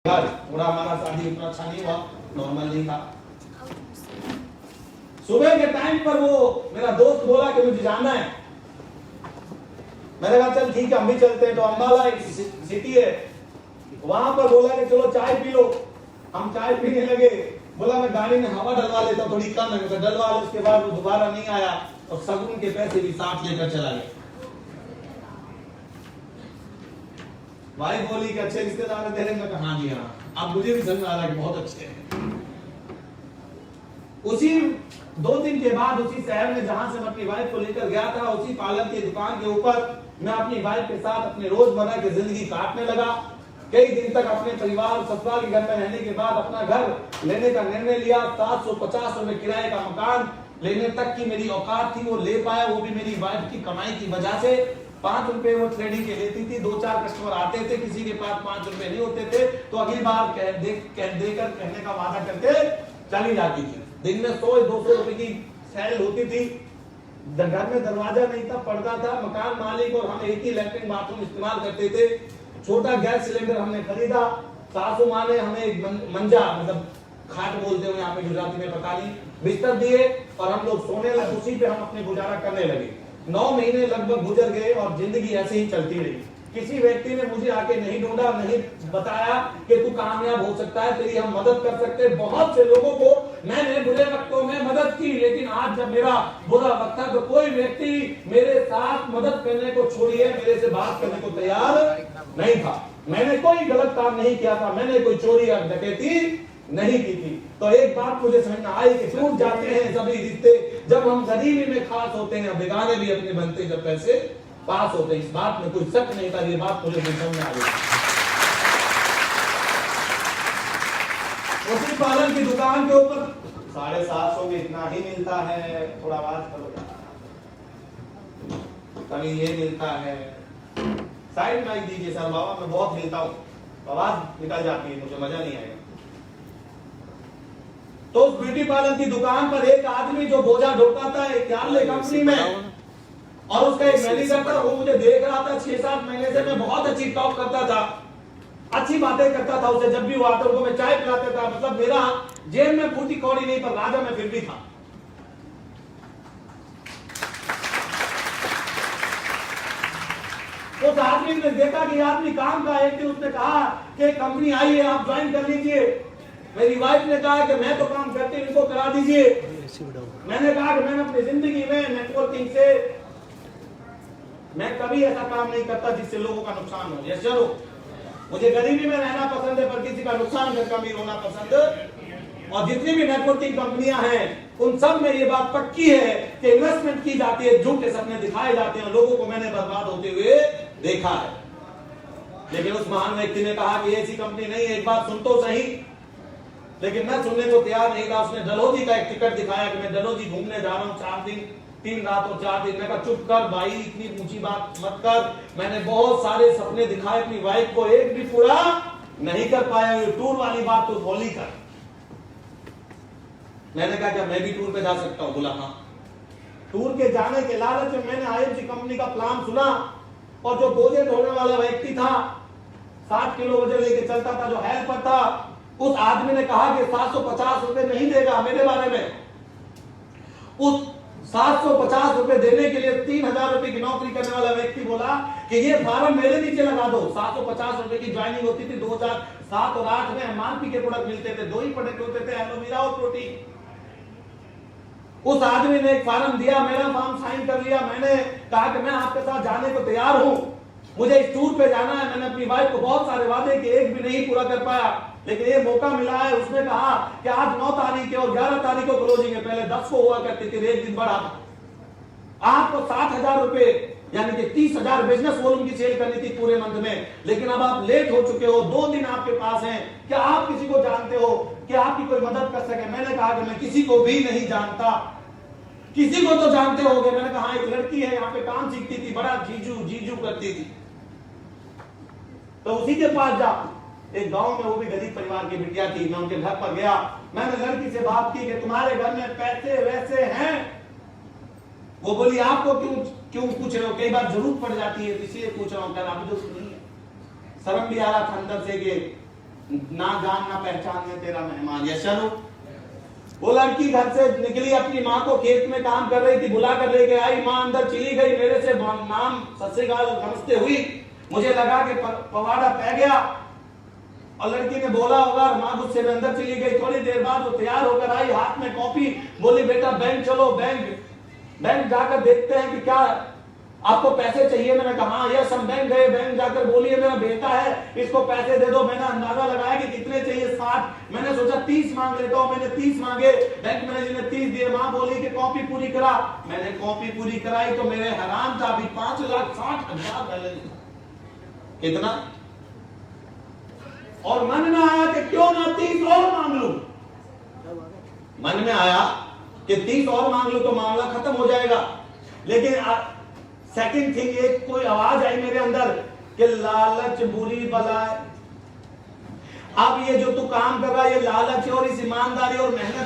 थोड़ा हमारा शादी उतना अच्छा नहीं हुआ, नॉर्मल नहीं था। सुबह के टाइम पर वो मेरा दोस्त बोला कि मुझे जाना है। मैंने कहा चल ठीक है हम भी चलते हैं। तो अम्बाला एक सिटी है, वहां पर बोला कि चलो चाय पी लो। हम चाय पीने लगे। बोला मैं गाड़ी में हवा डलवा लेता हूँ, थोड़ी कम है। डलवा ले। उसके बाद वो दोबारा नहीं आया और सगुन के पैसे भी साथ लेकर चला गया। भाई बोली कि अच्छे रिश्तेदार है तेरे। मैं कहा हाँ जी हाँ। अब मुझे भी समझ आ रहा है कि बहुत अच्छे हैं। उसी 2 दिन के बाद उसी शहर में जहां से मैं अपनी वाइफ को लेकर गया था, उसी पार्लर की दुकान के ऊपर मैं अपनी वाइफ के साथ अपने रोजमर्रा की जिंदगी काटने लगा। कई दिन तक अपने परिवार ससुराल के घर में रहने के बाद अपना घर लेने का निर्णय लिया। 750 रुपए किराए का मकान लेने तक की मेरी औकात थी, वो ले पाया। वो भी मेरी वाइफ की कमाई की वजह से। 5 रुपए वो ट्रेडिंग के लेती थी। 2-4 कस्टमर आते थे, किसी के पास 5 रुपए नहीं होते थे तो अगली बार देकर कहने का वादा करके चली जाती थी। दिन में 100-200 रुपए की सेल होती थी। घर में दरवाजा नहीं था, पर्दा था। मकान मालिक और हम एक ही लैट्रिन बाथरूम इस्तेमाल करते थे। छोटा गैस सिलेंडर हमने खरीदा। सासू माँ ने हमें एक मंजा, मतलब खाट बोलते हो यहाँ पे गुजराती में पता नहीं, बिस्तर दिए और हम लोग सोने लगे। उसी पे हम अपने गुजारा करने लगे। 9 महीने लगभग गुजर गए और जिंदगी ऐसे ही चलती रही। किसी व्यक्ति ने मुझे आके नहीं ढूंढा, नहीं बताया कि तू कामयाब हो सकता है, तेरी हम मदद कर सकते हैं। बहुत से लोगों को मैंने बुरे वक्तों में मदद की, लेकिन आज जब मेरा बुरा वक्त था तो कोई व्यक्ति मेरे साथ मदद करने को छोड़िए मेरे से बात करने को तैयार नहीं था। मैंने कोई गलत काम नहीं किया था, मैंने कोई चोरी या डकैती नहीं की थी। तो एक बात मुझे समझ में आई कि टूट जाते हैं सभी रिश्ते जब हम गरीबी में खास होते हैं, बेगाने भी अपने बनते जब पैसे पास होते हैं। इस बात में कोई शक नहीं था, ये बात मुझे समझ में आ गई। उसी पार्लर की दुकान के ऊपर 750 में इतना ही मिलता है। थोड़ा आवाज करो, कभी ये मिलता है। साइड माइक दीजिए सर बाबा, मैं बहुत हिलता हूँ, आवाज निकल जाती है, मुझे मजा नहीं आएगा। तो उस ब्यूटी पार्लर की दुकान पर एक आदमी जो बोझा ढोता था एक कंपनी में, और उसका एक मैनेजर था, वो मुझे देख रहा था। 6-7 महीने से मैं बहुत अच्छी टॉक करता था, अच्छी बातें करता था उससे। जब भी वो आता उनको मैं चाय पिलाता था। मतलब मेरा जेब में फूटी कौड़ी नहीं, पर राजा मैं फिर भी था। उस आदमी ने देखा कि आदमी काम का। एक दिन उसने कहा कि कंपनी आई है, आप ज्वाइन कर लीजिए। मेरी वाइफ ने कहा कि मैं तो काम करती हूं, इनको करा दीजिए। मैंने कहा कि मैंने अपनी जिंदगी में नेटवर्किंग से मैं कभी ऐसा काम नहीं करता जिससे लोगों का नुकसान हो। यस जरूर, मुझे गरीबी में रहना पसंद है पर किसी का नुकसान करके अमीर होना पसंद। और जितनी भी नेटवर्किंग कंपनियां हैं उन सब में ये बात पक्की है कि इन्वेस्टमेंट की जाती है, झूठे सपने दिखाए जाते हैं। लोगों को मैंने बर्बाद होते हुए देखा है। लेकिन उस महान व्यक्ति ने कहा कि ऐसी कंपनी नहीं है, एक बात सुन तो सही। लेकिन मैं सुनने को तैयार नहीं था। उसने डलहौजी का एक टिकट दिखाया कि मैं डलहौजी घूमने जा रहा हूँ 4 दिन 3 रात और 4 दिन। मैं कहा चुप कर भाई, इतनी ऊंची बात मत कर। मैंने बहुत सारे सपने दिखाए अपनी वाइफ को, एक भी पूरा नहीं कर पाया। ये टूर वाली बात तो बोली कर। मैंने कहा क्या मैं भी टूर पे जा सकता हूँ? बोला हाँ। टूर के जाने के लालच में मैंने IFC कंपनी का प्लान सुना। और जो बोझे ढोने वाला व्यक्ति था, 60 किलो वजन लेके चलता था, जो हेल्पर था, उस आदमी ने कहा कि 750 रुपए नहीं देगा मेरे बारे में। उस 750 रुपए देने के लिए 3000 रुपए की नौकरी करने वाला व्यक्ति बोला कि ये फार्म मेरे नीचे लगा दो। 750 रुपए की ज्वाइनिंग होती थी। 2007 और 8 में MRP के प्रोडक्ट मिलते थे, 2 ही प्रोडक्ट होते थे, एलोवेरा और प्रोटीन। उस आदमी ने एक फार्म दिया, मेरा फॉर्म साइन कर लिया। मैंने कहा कि मैं आपके साथ जाने को तैयार हूं, मुझे इस टूर पे जाना है। मैंने अपनी वाइफ को बहुत सारे वादे किए, एक भी नहीं पूरा कर पाया। लेकिन ये मौका मिला है। उसने कहा कि आज 9 तारीख है और 11 तारीख को क्लोजिंग है। पहले 10 को हुआ करती थी, एक दिन बढ़ा। आपको 60,000 रुपए यानी कि 30,000 बिजनेस वॉल्यूम की सेल करनी थी पूरे मंथ में। लेकिन अब आप लेट हो चुके हो, 2 दिन आपके पास हैं। क्या आप किसी को जानते हो कि आपकी कोई मदद कर सके? मैंने कहा कि मैं किसी को भी नहीं जानता। किसी को तो जानते होगे? मैंने कहा एक लड़की है यहाँ पे काम सीखती थी, बड़ा जीजू करती थी, तो उसी के पास जा। एक गांव में वो भी गरीब परिवार की बिटिया थी। मैं उनके घर पर गया। मैंने लड़की से बात की कि तुम्हारे घर में पैसे वैसे हैं? वो बोली आपको क्यों पूछ रहे हो? कई बार जरूरत पड़ जाती है इसलिए पूछ रहा हूँ। आप जो नहीं है, शर्म भी आ रहा था अंदर से कि ना जान ना पहचान में तेरा मेहमान। यस चलो। वो लड़की घर से निकली, अपनी माँ को खेत में काम कर रही थी, बुला कर लेके आई। माँ अंदर चली गई, मेरे से नाम सत श्री अकाल नमस्ते हुई। मुझे लगा कि पवाड़ा पै गया और लड़की ने बोला होगा, माँ गुस्से में अंदर चली गई। थोड़ी देर बाद वो तैयार होकर आई, हाथ में कॉपी, बोली बेटा बैंक चलो, बैंक जाकर देखते हैं कि क्या आपको पैसे चाहिए। मैंने कहा हाँ यस हम बैंक गए। बैंक जाकर बोलिए मेरा बेटा है, इसको पैसे दे दो। मैंने अंदाजा लगाया कि कितने चाहिए, 60। मैंने सोचा 30 मांग लेता हूं। मैंने 30 मांगे, बैंक मैनेजर ने 30 दिए। मां बोली कि कॉपी पूरी करा। मैंने कॉपी पूरी कराई तो मेरे हराम था अभी 5,60,000 बैलेंस। कितना? और मन में आया कि क्यों ना 30 और मांग लूं। मन में आया कि 30 और मांग लूं तो मामला खत्म हो जाएगा। लेकिन सेकंड थिंग, एक कोई आवाज आई मेरे अंदर कि लालच बुरी बला है। अब ये जो तू काम कर रहा है, ये लालच और इस ईमानदारी और मेहनत